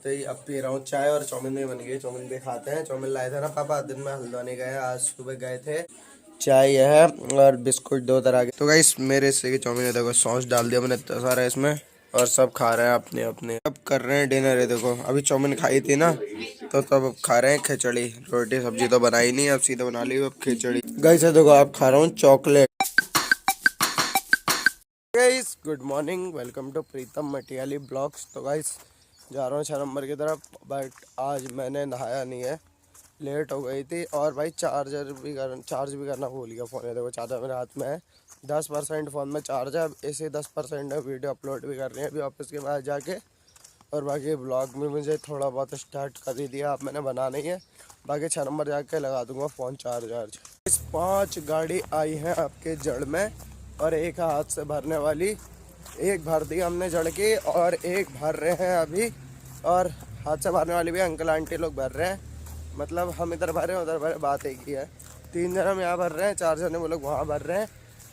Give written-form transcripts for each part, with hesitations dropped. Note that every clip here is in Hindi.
आते ही अब पी रहा हूँ चाय और चाउमीन भी बन गई। चाउमीन भी खाते हैं। चाउमीन लाए थे ना पापा, दिन में हल्द्वानी गए, आज सुबह गए थे। चाय यह है और बिस्कुट 2 तरह के। तो गाइस मेरे हिस्से की चाउमीन है, देखो सॉस डाल दिया मैंने इतना सारा इसमें, और सब खा रहे हैं अपने अपने। अब कर रहे हैं डिनर है। देखो अभी चाउमीन खाई थी ना, तो तब खा रहे हैं खिचड़ी। रोटी सब्जी तो बनाई नहीं, अब सीधा बना ली अब खिचड़ी। गाइस देखो अब खा रहा हूँ chocolate. Guys good morning, welcome to Pritam Matiyali blogs. तो गाइस जा रहा हूँ 6 नंबर की तरफ, बट आज मैंने नहाया नहीं है, लेट हो गई थी। और भाई चार्ज भी करना भूल गया फ़ोन है। देखो चार्जर मेरे हाथ में है, 10% फ़ोन में चार्ज है। अब इसे 10% में वीडियो अपलोड भी करनी है अभी ऑफिस के बाद जाके। और बाकी ब्लॉग में मुझे थोड़ा बहुत स्टार्ट कर ही दिया, अब मैंने बना नहीं है। बाकी 6 नंबर जाके लगा दूंगा फ़ोन चार्ज। इस 5 गाड़ी आई हैं आपके जड़ में, और एक हाथ से भरने वाली। एक भर दी हमने जड़ की और एक भर रहे हैं अभी, और हाथ से भरने वाली भी अंकल आंटी लोग भर रहे हैं। मतलब हम इधर भर रहे हैं उधर भर रहे, बात एक ही है। 3 जन हम यहाँ भर रहे हैं, 4 जने वो लोग वहाँ भर रहे हैं।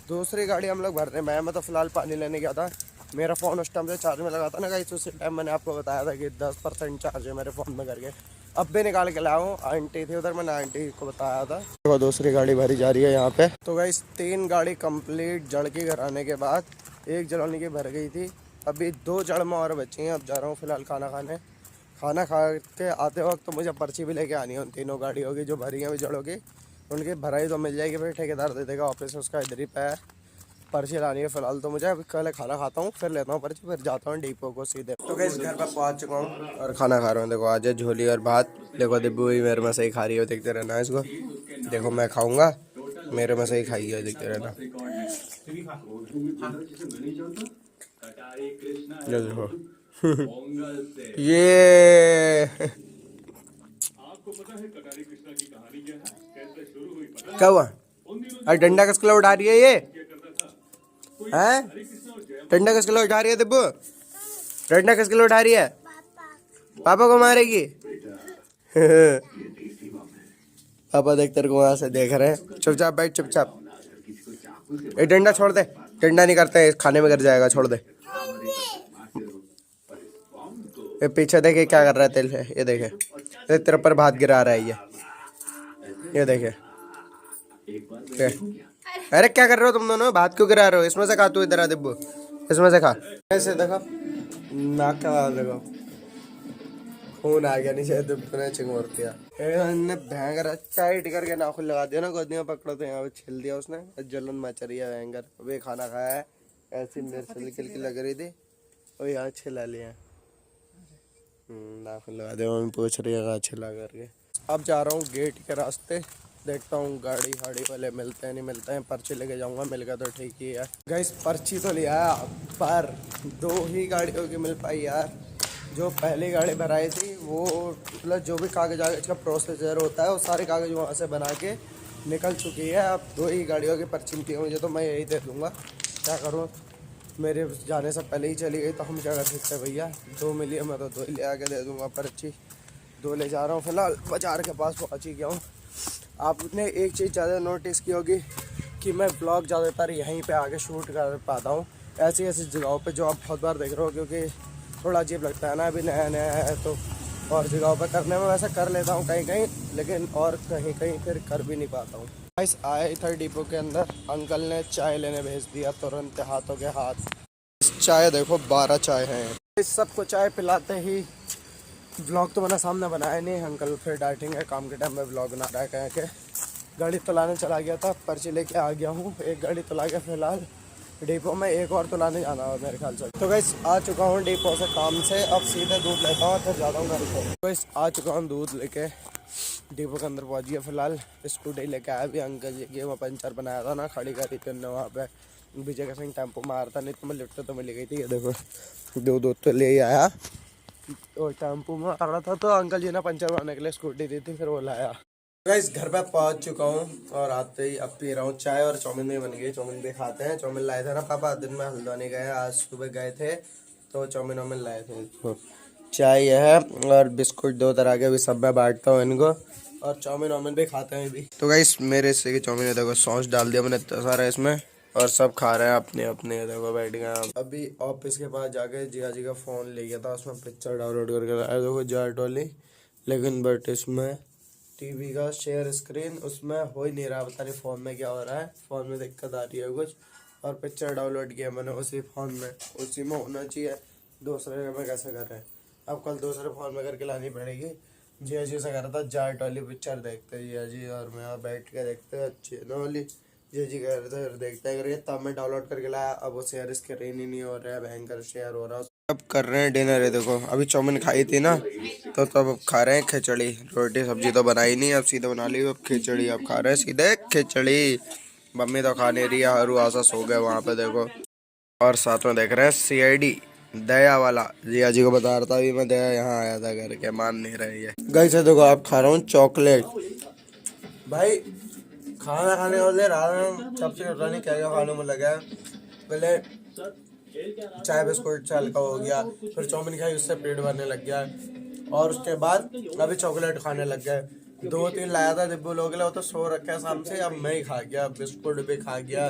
दूसरी गाड़ी हम लोग भर रहे हैं। मैं तो फिलहाल पानी लेने गया था, मेरा फ़ोन उस टाइम से चार्ज में लगा था ना गाइस, उसी टाइम मैंने आपको बताया था कि 10% चार्ज है मेरे फ़ोन में करके। अब भी निकाल के लाया हूँ, आंटी थी उधर, मैंने आंटी को बताया था। तो दूसरी गाड़ी भरी जा रही है यहाँ पे। तो गाइस 3 गाड़ी कंप्लीट जड़ की घर आने के बाद, एक जड़ोनी की भर गई थी, अभी 2 जड़ में और बची हैं। अब जा रहा हूँ फिलहाल खाना खाने। खाना खा के आते वक्त तो मुझे पर्ची भी लेके आनी है उन तीनों गाड़ियों की जो भरी हैं अभी जड़ों की। उनकी भराई तो मिल जाएगी, फिर ठेकेदार दे देगा, ऑफिस उसका इधर ही पे है। पर्ची लानी है फिलहाल तो मुझे। अभी पहले खाना खाता हूँ, फिर लेता हूँ पर्ची, फिर जाता हूँ डिपो को सीधे। तो गाइस घर पर पहुँच चुका हूँ और खाना खा रहा हूँ। देखो आज है झोली और भात। देखो दिब्बू भी मेरे में से ही खा रही है, देखते रहना है इसको। देखो मैं खाऊंगा, मेरे में से ही खाई है, देखते रहना। ये देखो ये क्या हुआ? अरे डंडा किसके लिए उठा रही है ये? हैं? डंडा किसके लिए उठा रही है दिब्बू? डंडा किसके लिए उठा रही है? पापा को मारेगी? पापा देख तेरे को वहां से देख रहे हैं। चुपचाप बैठ, चुपचाप। ये डंडा छोड़ दे, डंडा नहीं करते हैं, खाने में गिर जाएगा, छोड़ दे। ये पीछे देखे क्या कर रहा है तेल है, ये देखे, ये तेरे पर भात गिरा रहा है ये देखे। अरे क्या कर रहे हो तुम दोनों? भात क्यों गिरा रहे हो? इसमें से खा तू, इधर आ दिब्बू, इसमें से खा। ऐसे देखो नाक का देखो खून आ गया नीचे, दिब्बू ने चिंगोर दिया। भयंकर टाइट करके नाखून लगा दिया ना, गोदी में पकड़ो तो यहाँ पे छिल दिया उसने। जलन मच रही है भयंकर। अभी खाना खाया है, ऐसी मिर्च हल्की लग रही थी और यहाँ छिला लिया। नाखून लगा दिया। मम्मी पूछ रही है कहाँ छिला करके। अब जा रहा हूँ गेट के रास्ते, देखता हूँ गाड़ी फाड़ी वाले मिलते हैं नहीं मिलते हैं। पर्ची लेके जाऊंगा, मिल गया तो ठीक ही है। गाइस पर्ची तो लिया पर 2 ही गाड़ियों की मिल पाई यार। जो पहली गाड़ी भराई थी वो मतलब जो भी कागज आगज का प्रोसीजर होता है वो सारे कागज वहाँ से बना के निकल चुकी है। अब 2 ही गाड़ियों की पर्ची मिलती है मुझे, तो मैं यही दे दूँगा। क्या करूँ, मेरे जाने से पहले ही चली गई तो हम क्या कर सकते हैं भैया। 2 मिली है, मैं तो 2 ही ले आके दे दूँगा पर्ची। 2 ले जा रहा हूँ फिलहाल, बाजार के पास पहुँच ही गया हूँ। आपने एक चीज़ ज़्यादा नोटिस की होगी कि मैं ब्लॉग ज़्यादातर यहीं पे आके शूट कर पाता हूँ, ऐसी ऐसी जगहों पे जो आप बहुत बार देख रहे हो, क्योंकि थोड़ा अजीब लगता है ना, अभी नया नया है तो। और जगहों पे करने में वैसे कर लेता हूँ कहीं कहीं, लेकिन और कहीं कहीं फिर कर भी नहीं पाता हूँ। गाइस आए थे डिपो के अंदर, अंकल ने चाय लेने भेज दिया तुरंत, हाथों के हाथ। इस चाय देखो 12 चाय हैं। इस सबको चाय पिलाते ही ब्लॉग तो मैंने सामने बनाया नहीं, अंकल फिर डांटेंगे काम के टाइम में ब्लॉग बना रहा है कह के। गाड़ी तो लाने चला गया था, पर्ची लेके आ गया हूँ। एक गाड़ी तो ला गया फिलहाल डिपो में, एक और तो लाने जाना है मेरे ख्याल से। तो गाइस आ चुका हूँ डिपो से काम से, अब सीधे दूध लेता हूँ फिर जाता हूँ घर को। गाइस आ चुका हूँ दूध लेके, डिपो के अंदर पहुँच गया फिलहाल। स्कूटी लेके आया भी अंकल जी की, वो पंचर बनाया था ना, खड़ी करी थी उन्होंने वहाँ पे। विजय का सिंह टेम्पो मारता, नहीं तो मैं लिफ्ट तो मिल गई थी। ये देखो दूध तो ले ही आया, और टेम्पो में आ रहा था तो अंकल जी ने पंचर बनाने के लिए स्कूटी दी थी, फिर वो लाया। गाइस घर पे पहुंच चुका हूँ और आते ही अब पी रहा हूँ चाय और चाउमीन भी बन गई। चाउमीन भी खाते हैं। चाउमीन लाए थे ना पापा, दिन में हल्द्वानी गए, आज सुबह गए थे तो चाउमीन वाउमीन लाए थे। तो चाय यह है और बिस्कुट 2 तरह के, भी सब मैं बांटता हूँ इनको, और चाउमीन वाउमीन भी खाते हैं भी। तो गाइस मेरे हिस्से की चाउमीन है, देखो सॉस डाल दिया मैंने इतना सारा इसमें, और सब खा रहे हैं अपने अपने, देखो बैठ गए हैं। अभी ऑफिस के पास जाके जिया जी का फ़ोन ले गया था, उसमें पिक्चर डाउनलोड करके लाया, देखो जाट वाली। लेकिन बट इसमें टीवी का शेयर स्क्रीन उसमें हो ही नहीं रहा, पता नहीं फ़ोन में क्या हो रहा है, फ़ोन में दिक्कत आ रही है कुछ। और पिक्चर डाउनलोड किया मैंने उसी फ़ोन में, उसी में होना चाहिए, दूसरे में कैसे कर रहे हैं। अब कल दूसरे फ़ोन में करके लानी पड़ेगी। जिया जी से कह रहा था जाट वाली पिक्चर देखते हैं जिया जी और मैं, यहाँ बैठ के देखते हैं अच्छी है ना वाली। जी जी कह रहे थे देखते हैं करके, तब मैं डाउनलोड करके लाया। अब वो शेयर स्क्रीन ही नहीं हो रहा है, भयंकर शेयर हो रहा है। अब कर रहे हैं डिनर है, देखो अभी चाउमीन खाई थी ना, तो तब खा रहे हैं खिचड़ी। रोटी सब्जी तो बनाई नहीं, अब सीधे बना ली, अब खिचड़ी अब खा रहे हैं सीधे खिचड़ी। मम्मी तो खा नहीं रही है, हरू आसा सो गए वहाँ पे देखो। और साथ में देख रहे हैं CID दया वाला। जिया जी को बता रहा था अभी मैं, दया यहाँ आया था करके, मान नहीं रही है। गई से देखो आप खा रहा हूँ चॉकलेट। भाई खाना खाने वाले रात में सबसे पता नहीं क्या क्या खाने में लगा है। पहले चाय बिस्कुट से हल्का हो गया, फिर चाउमीन खाई उससे पेट भरने लग गया, और उसके बाद अभी चॉकलेट खाने लग गए। 2-3 लाया था डिब्बू लोग के लिए, वो तो सो रखा है शाम से, अब मैं ही खा गया, बिस्कुट भी खा गया।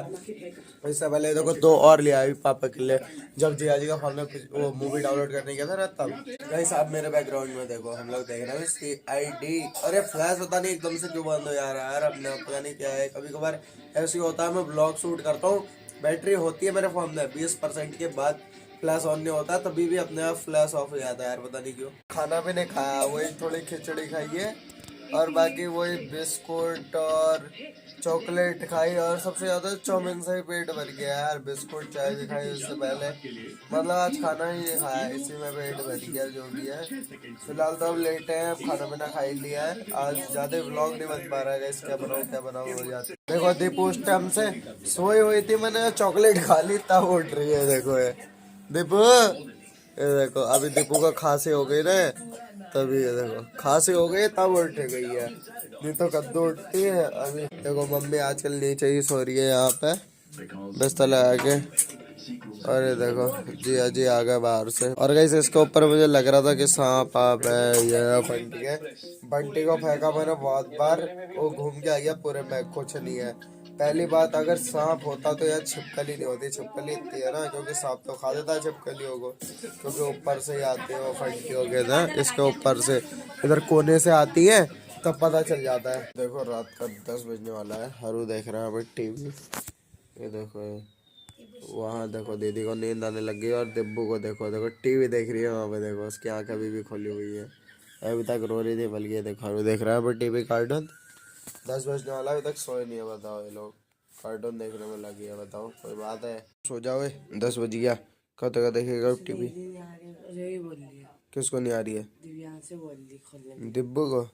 इससे पहले देखो 2 और लिया अभी पापा के लिए, जब जिया जी का फोन में वो मूवी डाउनलोड करने गया था ना तब। भाई साहब मेरे बैकग्राउंड में देखो हम लोग देख रहे हैं CID। अरे फ्लैश पता नहीं एकदम से क्यों बंद हो जा रहा है यार अपने आप, पता नहीं क्या है, कभी कभार ऐसे ही होता है। मैं ब्लॉग शूट करता हूँ, बैटरी होती है मेरे फोन में 20% के बाद फ्लैश ऑन नहीं होता, तभी भी अपने आप फ्लैश ऑफ हो जाता है यार, पता नहीं क्यों। खाना भी नहीं खाया, वही थोड़ी खिचड़ी खाई है और बाकी वही बिस्कुट और चॉकलेट खाई, और सबसे ज्यादा चाउमीन से ही पेट भर गया यार। बिस्कुट चाय भी खाई उससे पहले, मतलब आज खाना ही नहीं खाया, इसी में पेट भर गया जो भी है। फिलहाल तो अब लेटे हैं, खाना पीना खा ही लिया है, आज ज्यादा व्लॉग नहीं बन पा रहा है, क्या बनाऊँ हो जाती। देखो दीपू उस टाइम से सोई हुई थी, मैंने चॉकलेट खा ली तब उठ रही है, देखो ये दीपू, ये देखो अभी दीपू का खांसी हो गई ना, तभी ये देखो खांसी हो गई तब उठ गई है, नहीं तो कद्दू उठती है। अभी देखो मम्मी आजकल नीचे ही सो रही है यहाँ पे बिस्तर लगा के, और ये देखो जी आ गए बाहर से। और गाइस इसके ऊपर मुझे लग रहा था कि सांप आप है, ये बंटी है। बंटी को फेंका मैंने बहुत बार, वो घूम के आ गया पूरे में, कुछ नहीं है। पहली बात अगर सांप होता तो यार छिपकली नहीं होती, छिपकली इतनी है ना, क्योंकि सांप तो खा देता है छिपकलियों को, क्योंकि ऊपर से ही आते हैं वो फंटी हो गए ना, इसके ऊपर से इधर कोने से आती है तब पता चल जाता है। देखो रात का 10 बजने वाला है, हरू देख रहे हैं अभी टीवी, ये देखो वहाँ देखो दीदी को नींद आने लग गई, और दिब्बू को देखो देखो टीवी देख रही है वहाँ पे, देखो उसकी आंखें अभी भी खोली हुई है, अभी तक रो रही थी, बल्कि ये देखो हरू देख रहा है अभी टीवी कार्टून। 10 बजने वाला अभी तक सोए नहीं है, बताओ ये लोग कार्टून देखने में लगी है, बताओ कोई बात है। सो जाओ 10 बज गया, कब तक देखेगा टीवी। किसको नहीं आ रही है, दिब्बू को।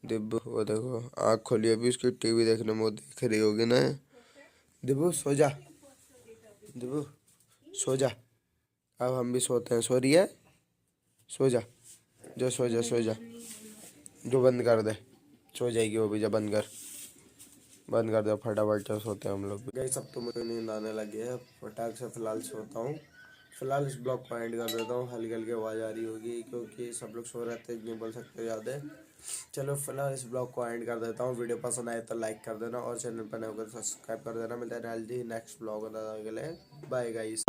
दिब्बू वो देखो आँख खोली अभी उसकी, टीवी देखने में वो देख रही होगी ना। दिब्बू सो जा, दिब्बू सो जा, अब हम भी सोते हैं, सो रही है, सो जा, जो सो जा सो जा, जो बंद कर दे, सो जाएगी वो भी, जब बंद कर दो फटाफट, से सोते हैं हम लोग। गई सब तो मुझे नींद आने लगी है, फटाक से फिलहाल सोता हूँ। फिलहाल इस ब्लॉग को एंड कर देता हूँ, हल्की हल्की आवाज़ आ रही होगी क्योंकि सब लोग सो रहे थे, नहीं बोल सकते ज़्यादा। चलो फिलहाल इस ब्लॉग को एंड कर देता हूँ, वीडियो पसंद आए तो लाइक कर देना और चैनल पर नए होकर सब्सक्राइब कर देना। मिलता है जल्दी नेक्स्ट ब्लॉग के लिए, बाय गाइस।